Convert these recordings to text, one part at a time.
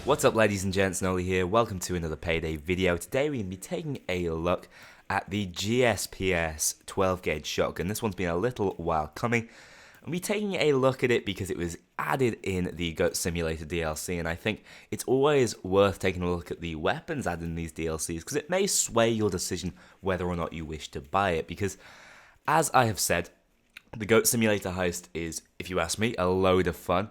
What's up, ladies and gents, Noli here. Welcome to another Payday video. Today we're going to be taking a look at the GSPS 12 gauge shotgun. This one's been a little while coming. And we're taking a look at it because it was added in the Goat Simulator DLC, and I think it's always worth taking a look at the weapons added in these DLCs because it may sway your decision whether or not you wish to buy it. Because, as I have said, the Goat Simulator heist is, if you ask me, a load of fun.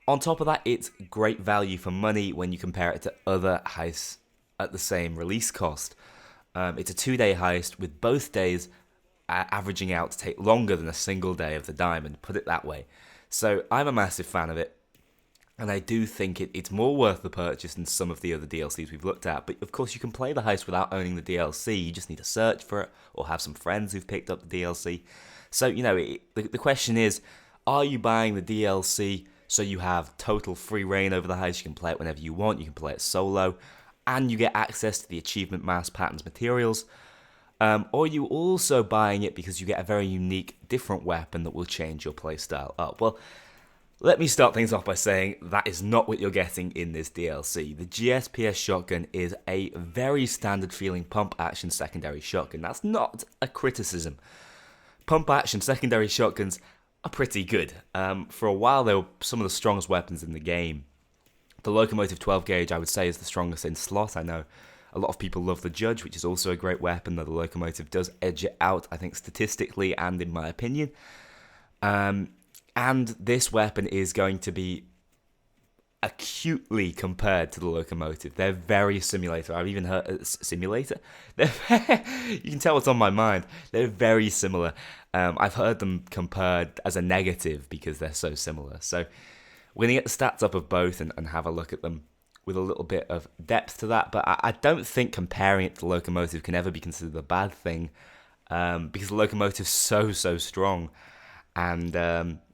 On top of that, it's great value for money when you compare it to other heists at the same release cost. It's a 2-day heist with both days averaging out to take longer than a single day of the diamond, put it that way. So I'm a massive fan of it, and I do think it's more worth the purchase than some of the other DLCs we've looked at. But of course, you can play the heist without owning the DLC. You just need to search for it or have some friends who've picked up the DLC. So, you know, the question is, are you buying the DLC so you have total free reign over the heist? You can play it whenever you want, you can play it solo, and you get access to the achievement mass patterns materials. Or are you also buying it because you get a very unique, different weapon that will change your playstyle up? Well, let me start things off by saying that is not what you're getting in this DLC. The GSPS shotgun is a very standard feeling pump action secondary shotgun. That's not a criticism. Pump action secondary shotguns are pretty good. For a while, they were some of the strongest weapons in the game. The Locomotive 12 gauge, I would say, is the strongest in slot. I know a lot of people love the Judge, which is also a great weapon, though the Locomotive does edge it out, I think, statistically and in my opinion. And this weapon is going to be acutely compared to the Locomotive. They're very similar. I've even heard simulator. You can tell what's on my mind. They're very similar. I've heard them compared as a negative because they're so similar. So we're going to get the stats up of both and have a look at them with a little bit of depth to that. But I don't think comparing it to the Locomotive can ever be considered a bad thing because the Locomotive's so strong. And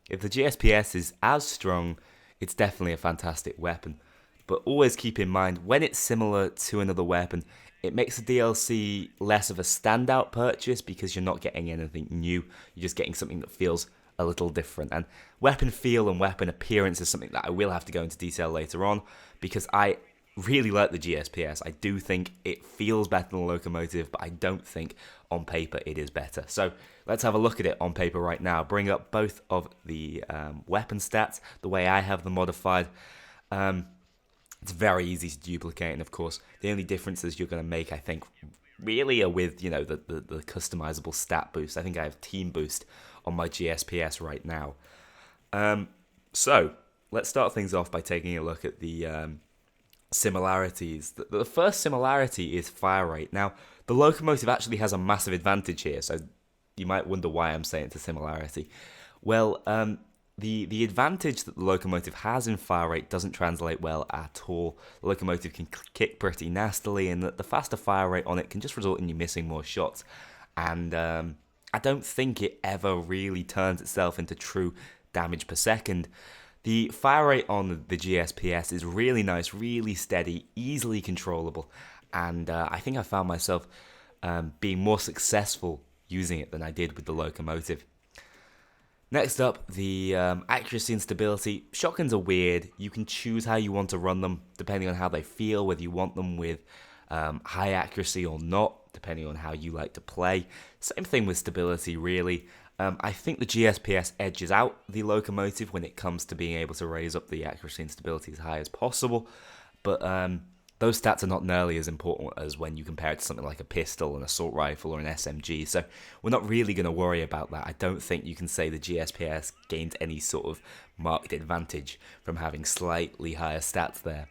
if the GSPS is as strong, it's definitely a fantastic weapon. But always keep in mind, when it's similar to another weapon, it makes the DLC less of a standout purchase because you're not getting anything new. You're just getting something that feels a little different. And weapon feel and weapon appearance is something that I will have to go into detail later on because I really like the GSPS. I do think it feels better than the Locomotive, but I don't think on paper it is better. So let's have a look at it on paper right now. Bring up both of the weapon stats, the way I have them modified. It's very easy to duplicate, and of course, the only differences you're going to make, I think, really are with, you know, the customizable stat boost. I think I have team boost on my GSPS right now. So let's start things off by taking a look at the similarities. The first similarity is fire rate. Now, the Locomotive actually has a massive advantage here, so you might wonder why I'm saying it's a similarity. Well, the advantage that the Locomotive has in fire rate doesn't translate well at all. The Locomotive can kick pretty nastily, and the faster fire rate on it can just result in you missing more shots. And I don't think it ever really turns itself into true damage per second. The fire rate on the GSPS is really nice, really steady, easily controllable, and I think I found myself being more successful using it than I did with the Locomotive. Next up, the accuracy and stability. Shotguns are weird. You can choose how you want to run them, depending on how they feel, whether you want them with high accuracy or not, depending on how you like to play. Same thing with stability, really. I think the GSPS edges out the Locomotive when it comes to being able to raise up the accuracy and stability as high as possible, but those stats are not nearly as important as when you compare it to something like a pistol, an assault rifle, or an SMG, so we're not really going to worry about that. I don't think you can say the GSPS gained any sort of marked advantage from having slightly higher stats there.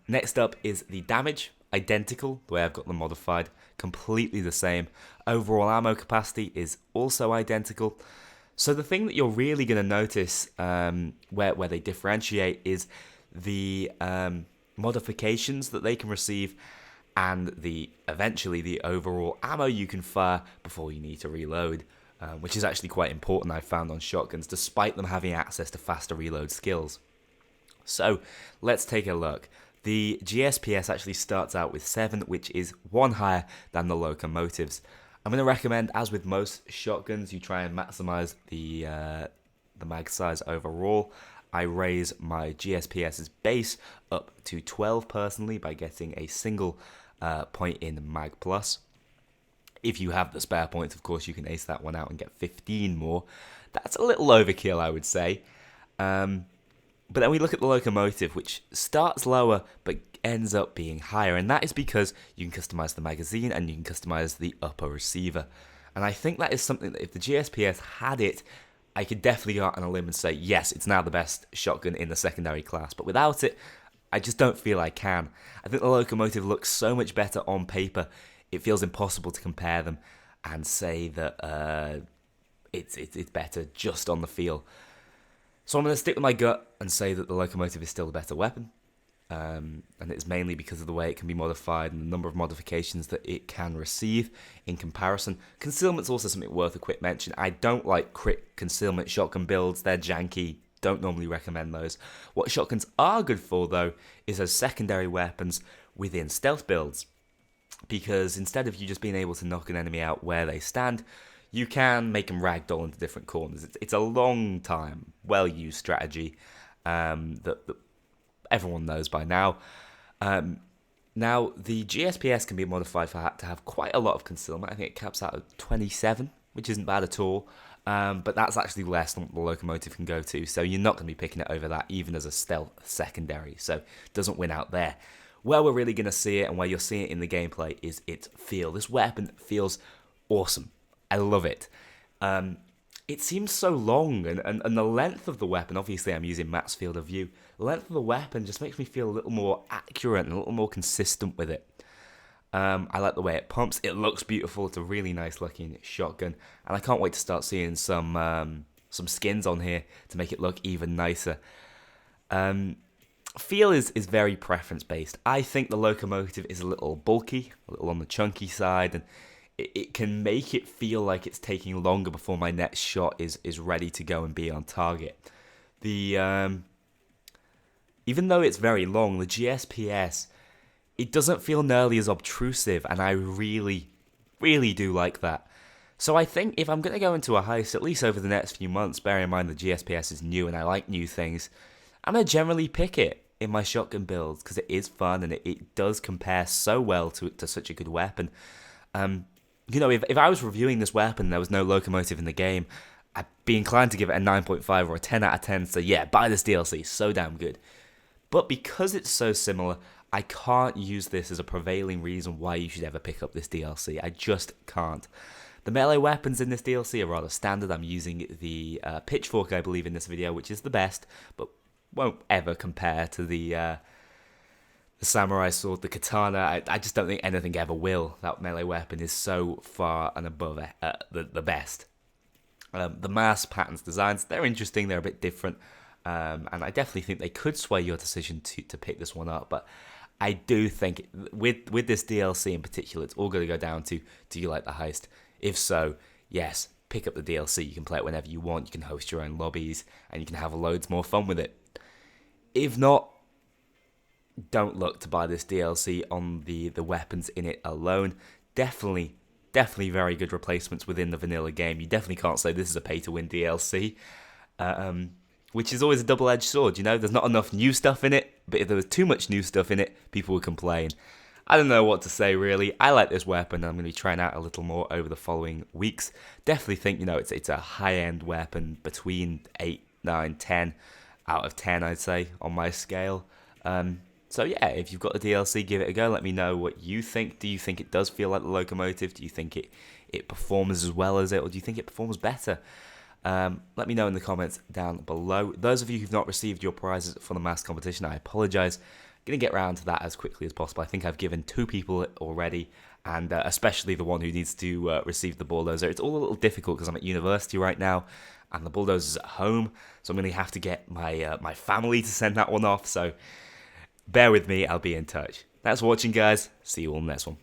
Next up is the damage. Identical, the way I've got them modified, completely the same. Overall ammo capacity is also identical. So the thing that you're really going to notice where they differentiate is the modifications that they can receive and eventually the overall ammo you can fire before you need to reload, which is actually quite important, I found, on shotguns, despite them having access to faster reload skills. So let's take a look. The GSPS actually starts out with 7, which is 1 higher than the Locomotives. I'm going to recommend, as with most shotguns, you try and maximize the mag size overall. I raise my GSPS's base up to 12 personally by getting a single point in Mag Plus. If you have the spare points, of course, you can ace that one out and get 15 more. That's a little overkill, I would say. But then we look at the locomotive, which starts lower but ends up being higher, and that is because you can customize the magazine and you can customize the upper receiver. And I think that is something that if the GSPS had it, I could definitely go out on a limb and say, yes, it's now the best shotgun in the secondary class. But without it, I just don't feel I can. I think the locomotive looks so much better on paper, it feels impossible to compare them and say that it's better just on the feel. So I'm going to stick with my gut and say that the locomotive is still the better weapon. And it's mainly because of the way it can be modified and the number of modifications that it can receive in comparison. Concealment's also something worth a quick mention. I don't like crit concealment shotgun builds. They're janky. Don't normally recommend those. What shotguns are good for, though, is as secondary weapons within stealth builds. Because instead of you just being able to knock an enemy out where they stand, you can make them ragdoll into different corners. It's a long time, well-used strategy that everyone knows by now. Now, the GSPS can be modified to have quite a lot of concealment. I think it caps out at 27, which isn't bad at all. But that's actually less than what the locomotive can go to. So you're not going to be picking it over that, even as a stealth secondary. So it doesn't win out there. Where we're really going to see it and where you'll see it in the gameplay is its feel. This weapon feels awesome. I love it. It seems so long, and the length of the weapon, obviously I'm using Matt's field of view, the length of the weapon just makes me feel a little more accurate and a little more consistent with it. I like the way it pumps. It looks beautiful. It's a really nice looking shotgun, and I can't wait to start seeing some skins on here to make it look even nicer. Feel is very preference based. I think the locomotive is a little bulky, a little on the chunky side, and it can make it feel like it's taking longer before my next shot is ready to go and be on target. Even though it's very long, the GSPS, it doesn't feel nearly as obtrusive, and I really, really do like that. So I think if I'm going to go into a heist, at least over the next few months, bearing in mind the GSPS is new and I like new things, I'm going to generally pick it in my shotgun builds because it is fun and it does compare so well to such a good weapon. You know, if I was reviewing this weapon and there was no locomotive in the game, I'd be inclined to give it a 9.5 or a 10 out of 10. So yeah, buy this DLC, so damn good. But because it's so similar, I can't use this as a prevailing reason why you should ever pick up this DLC. I just can't. The melee weapons in this DLC are rather standard. I'm using the pitchfork, I believe, in this video, which is the best, but won't ever compare to the samurai sword, the katana. I just don't think anything ever will. That melee weapon is so far and above the best. The mask, patterns, designs, they're interesting. They're a bit different. And I definitely think they could sway your decision to pick this one up. But I do think with this DLC in particular, it's all going to go down to, do you like the heist? If so, yes, pick up the DLC. You can play it whenever you want. You can host your own lobbies, and you can have loads more fun with it. If not, don't look to buy this DLC on the weapons in it alone. Definitely very good replacements within the vanilla game. You definitely can't say this is a pay-to-win DLC, which is always a double-edged sword. You know, there's not enough new stuff in it, but if there was too much new stuff in it, people would complain. I don't know what to say, really. I like this weapon, and I'm going to be trying out a little more over the following weeks. Definitely think, you know, it's a high-end weapon, between 8, 9, 10 out of 10, I'd say, on my scale. So yeah, if you've got the DLC, give it a go. Let me know what you think. Do you think it does feel like the locomotive? Do you think it performs as well as it, or do you think it performs better? Let me know in the comments down below. Those of you who've not received your prizes for the mask competition, I apologise. Going to get round to that as quickly as possible. I think I've given 2 people it already, and especially the one who needs to receive the bulldozer. It's all a little difficult because I'm at university right now, and the bulldozer's at home, so I'm going to have to get my family to send that one off. So bear with me, I'll be in touch. Thanks for watching, guys. See you all in the next one.